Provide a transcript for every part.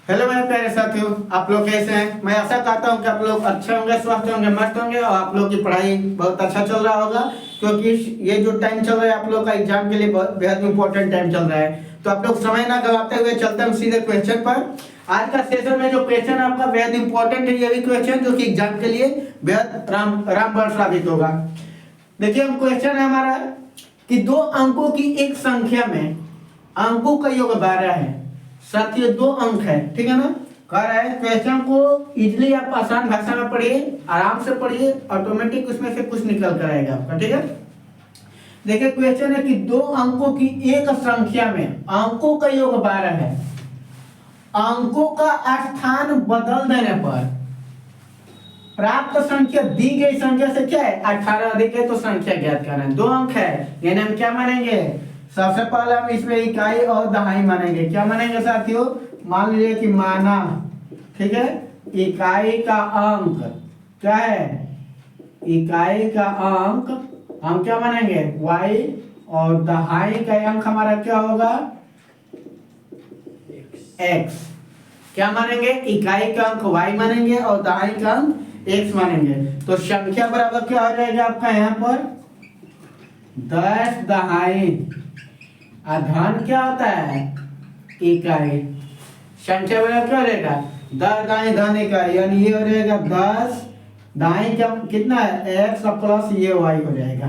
Hello मेरे प्यारे साथियों, आप लोग कैसे हैं। मैं आशा करता हूं कि आप लोग अच्छे होंगे, स्वस्थ होंगे, मस्त होंगे और आप लोग की पढ़ाई बहुत अच्छा चल रहा होगा। क्योंकि ये जो टाइम चल रहा है आप लोग का एग्जाम के लिए बहुत बेहद इंपॉर्टेंट टाइम चल रहा है। तो आप लोग समय ना गवाते हुए चलते हैं सीधे क्वेश्चन पर। आज का सेशन में जो क्वेश्चन आपका बेहद इंपॉर्टेंट है, ये भी क्वेश्चन जो कि एग्जाम के लिए बेहद रामबाण साबित होगा। देखिए हम क्वेश्चन है हमारा कि दो अंकों की एक संख्या में अंकों का योग 12 है। साथियों 2 अंक है, ठीक है ना। कह रहा है क्वेश्चन को इजीली आप आसान भाषा में पढ़िए, आराम से पढ़िए, ऑटोमेटिक उसमें से कुछ निकल कर आएगा आपका, ठीक है। देखिए क्वेश्चन है कि 2 अंकों की एक संख्या में अंकों का योग 12 है। अंकों का स्थान बदल देने पर प्राप्त संख्या दी गई संख्या से क्या है 18 अधिक है, तो संख्या ज्ञात करना है। 2 अंक है यानी हम क्या मानेंगे, सबसे पहले हम इसमें इकाई और दहाई मानेंगे। क्या मानेंगे साथियों, मान लीजिए कि माना, ठीक है, इकाई का अंक क्या है, इकाई का अंक हम क्या मानेंगे y और दहाई का अंक हमारा क्या होगा x। क्या मानेंगे, इकाई का अंक y मानेंगे और दहाई का अंक x मानेंगे। तो संख्या बराबर क्या हो जाएगा आपका यहाँ पर 10 दहाई, धन क्या होता है इकाई। संख्या बराबर क्या हो जाएगा 10 दाई धन इकाई, यानी ये हो जाएगा 10 दाई क्या कितना है x प्लस ये y हो जाएगा,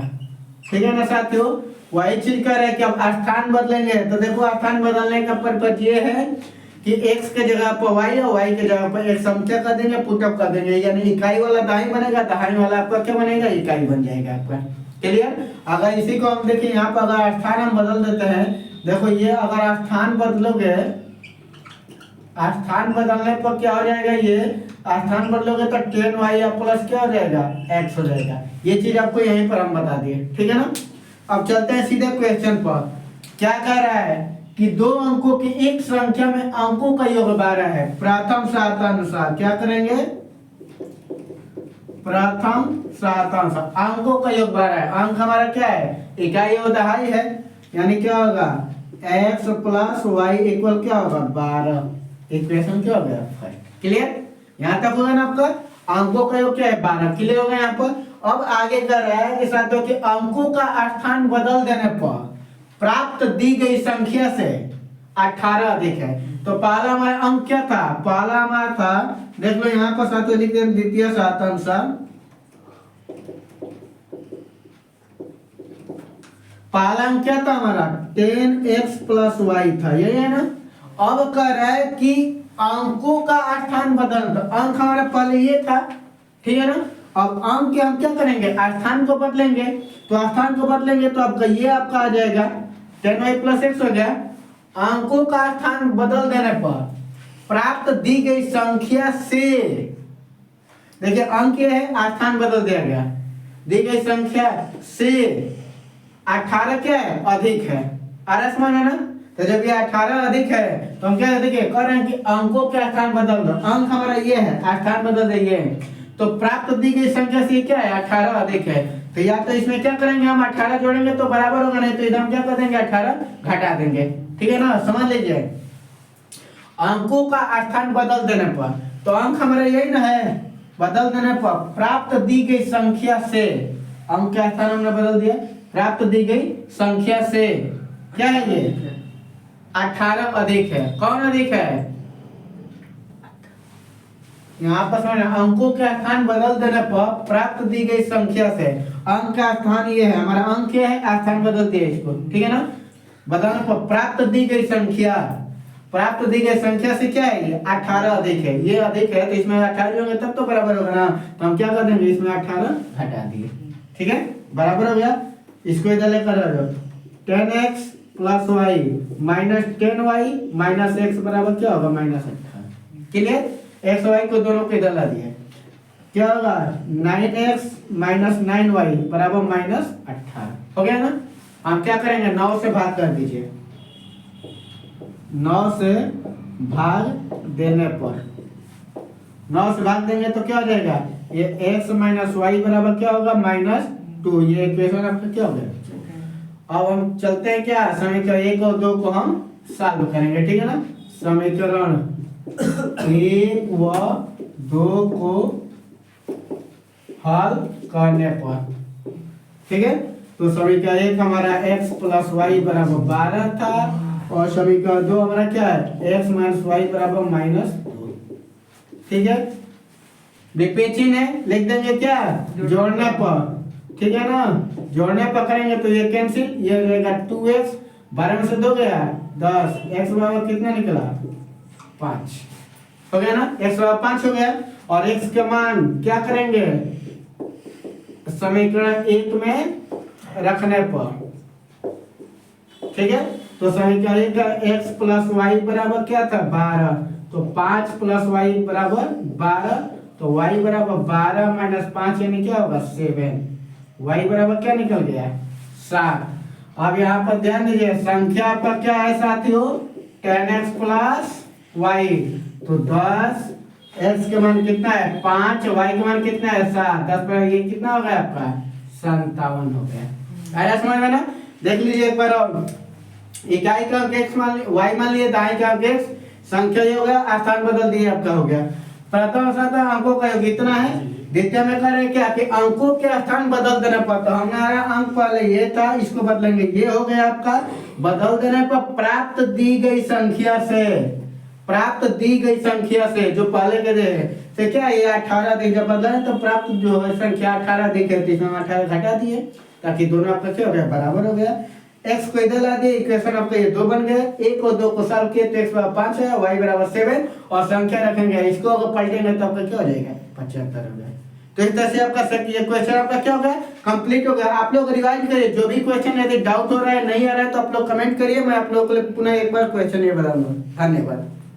ठीक है ना साथियों। वही चीज कर रहे हैं कि अब स्थान बदलेंगे। तो देखो स्थान बदलने का पर्पज ये है कि x के जगह पर y और y के जगह पर x हम क्या कर देंगे पुटअप कर देंगे, यानी इकाई वाला दाई बनेगा, दहाई वाला आपका क्या बनेगा इकाई बन जाएगा आपका। क्लियर। अगर इसी को हम देखिए यहाँ पर अगर स्थान हम बदल देते हैं, देखो ये अगर स्थान बदलोगे, स्थान बदलने पर क्या हो जाएगा, ये स्थान बदलोगे तो 10y प्लस क्या हो जाएगा x हो जाएगा। ये चीज आपको यहीं पर हम बता दिए, ठीक है ना। अब चलते हैं सीधे क्वेश्चन पर। क्या कह रहा है कि 2 अंकों की एक संख्या में अंकों का योग 12 है। प्रथम साधानुसार क्या करेंगे, प्रथम साधानुसार अंकों का योग 12 है। अंक हमारा क्या है इकाई और दहाई है, यानी क्या होगा x प्लस y इक्वल क्या होगा 12। इक्वेशन क्या हो गया फर्स्ट। क्लियर, यहां तक होगा ना आपका। अंकों का योग क्या है 12। क्लियर हो गया यहाँ पर। अब आगे कर रहा है कि साथियों कि अंकों का स्थान बदल देने पर प्राप्त दी गई संख्या से 18 अधिक है। तो पहला हमारा अंक क्या था, पहला हमारा था, देख लो यहाँ पर साथियों लिख दें द्वितीय साधानुसार। पहला अंक क्या था हमारा 10x प्लस y था, यही है ना। अब कह रहा है कि अंकों का स्थान बदल दो। अंक हमारा पहले ये था, ठीक है ना। अब अंक के हम क्या करेंगे स्थान को बदलेंगे। तो स्थान को बदलेंगे तो आपका ये आपका आ जाएगा 10y प्लस x हो गया। अंकों का स्थान बदल देने पर प्राप्त दी गई संख्या से, देखिए अंक ये है स्थान बदल दिया गया, दी गई संख्या से 18 क्या है अधिक है। आरएस मान है ना। तो जब ये 18 अधिक है तो हम क्या देखिए कर रहे हैं कि अंकों के स्थान बदल दो। अंक हमारा ये है, स्थान बदल देंगे तो प्राप्त दी गई संख्या से क्या है 18 अधिक है। तो या तो इसमें क्या करेंगे हम 18 जोड़ेंगे तो बराबर होगा, नहीं तो इधर हम क्या कर देंगे 18 घटा देंगे, ठीक है ना। समझ लीजिए अंकों का स्थान बदल देने पर, तो अंक हमारा यही ना है, बदल देने पर प्राप्त दी गई संख्या से, अंक का स्थान हमने बदल दिया, प्राप्त दी गई संख्या से क्या है ये 18 अधिक है। कौन अधिक है, यहाँ पर समझना अंकों के स्थान बदल देने पर प्राप्त दी गई संख्या से, अंक का स्थान ये है हमारा, अंक क्या है स्थान बदल दिया इसको, ठीक है ना। बदलने पर प्राप्त दी गई संख्या, प्राप्त दी गई संख्या से क्या है ये 18 अधिक है। ये अधिक है तो इसमें 18 होंगे तब तो बराबर होगा ना। तो हम क्या कर देंगे इसमें 18 घटा दिए, ठीक है, बराबर हो गया। इसको इधर लेकर आ जाओ 10x plus y minus 10y minus x बराबर क्या होगा माइनस 18। क्लियर, x y को दोनों को इधर ला दिया, क्या होगा 9x माइनस 9y बराबर माइनस 18 हो गया ना। हम क्या करेंगे 9 से भाग कर दीजिए, 9 से भाग देने पर, 9 से भाग देंगे तो क्या हो जाएगा ये x माइनस y बराबर क्या होगा माइनस 2। ये इक्वेशन आपका क्या हो गया। अब हम चलते हैं क्या समीकरण 1 और 2 को हम सॉल्व करेंगे, ठीक है ना। समीकरण 1 व 2 को हल करने पर, ठीक है। तो समीकरण 1 हमारा x प्लस वाई बराबर 12 था और समीकरण 2 हमारा क्या है x माइनस वाई बराबर -2, ठीक है। विपेचन है, लिख देंगे क्या जोड़ने पर, ठीक है ना। जोड़ने पर करेंगे तो ये कैंसिल, ये रहेगा 2x, 12 में से 2 गया 10, x बराबर कितना निकला 5 हो गया ना, x बराबर 5 हो गया। और x के मान क्या करेंगे समीकरण 1 में रखने पर, ठीक है। तो समीकरण 1 का x प्लस वाई बराबर क्या था 12, तो 5 प्लस वाई बराबर 12, तो y बराबर 12 माइनस 5 यानी क्या होगा 7, y बराबर क्या निकल गया 7। अब यहाँ पर ध्यान दीजिए संख्या पर क्या है साथियों 10x प्लस वाई, तो 10 x के मान कितना है 5, y के मान कितना है 7, 10 पर ये कितना हो गया आपका 57 हो गया। आया समझ में ना। देख लीजिए एक बार और, इकाई का x मान y मान लिए, दाएं का x संख्या ये हो गया, स्थान बदल दिए आपका हो गया। प्रथम साधा अंकों का योग इतना है, द्वितीय में कह रहे क्या कि अंकों के स्थान बदल देने पर, तो हमारा अंक पहले ये था इसको बदलेंगे, ये हो गया आपका, बदल देने पर प्राप्त दी गई संख्या से, प्राप्त दी गई संख्या से जो पहले के दे से क्या ये 18 दी, जब बदला तो प्राप्त जो है संख्या 18 दी है, इसमें 18 घटा दिए ताकि दोनों आपका क्या हो गया बराबर हो गया। x को इधर ला दिए, इक्वेशन आपका ये 2 बन गए, 1 और 2 को सॉल्व किए तो x बराबर 5 है, y बराबर 7 और संख्या रखेंगे, इसको अगर पलटेंगे तो आपका क्या हो जाएगा 75 हो गया। तो इस तरह से आपका ये क्वेश्चन आपका क्या हो गया कंप्लीट हो गया। आप लोग रिवाइज करिए, जो भी क्वेश्चन यदि डाउट हो रहा है नहीं आ रहा है तो आप लोग कमेंट करिए, मैं आप लोगों को पुनः एक बार क्वेश्चन ये बताऊंगा। धन्यवाद।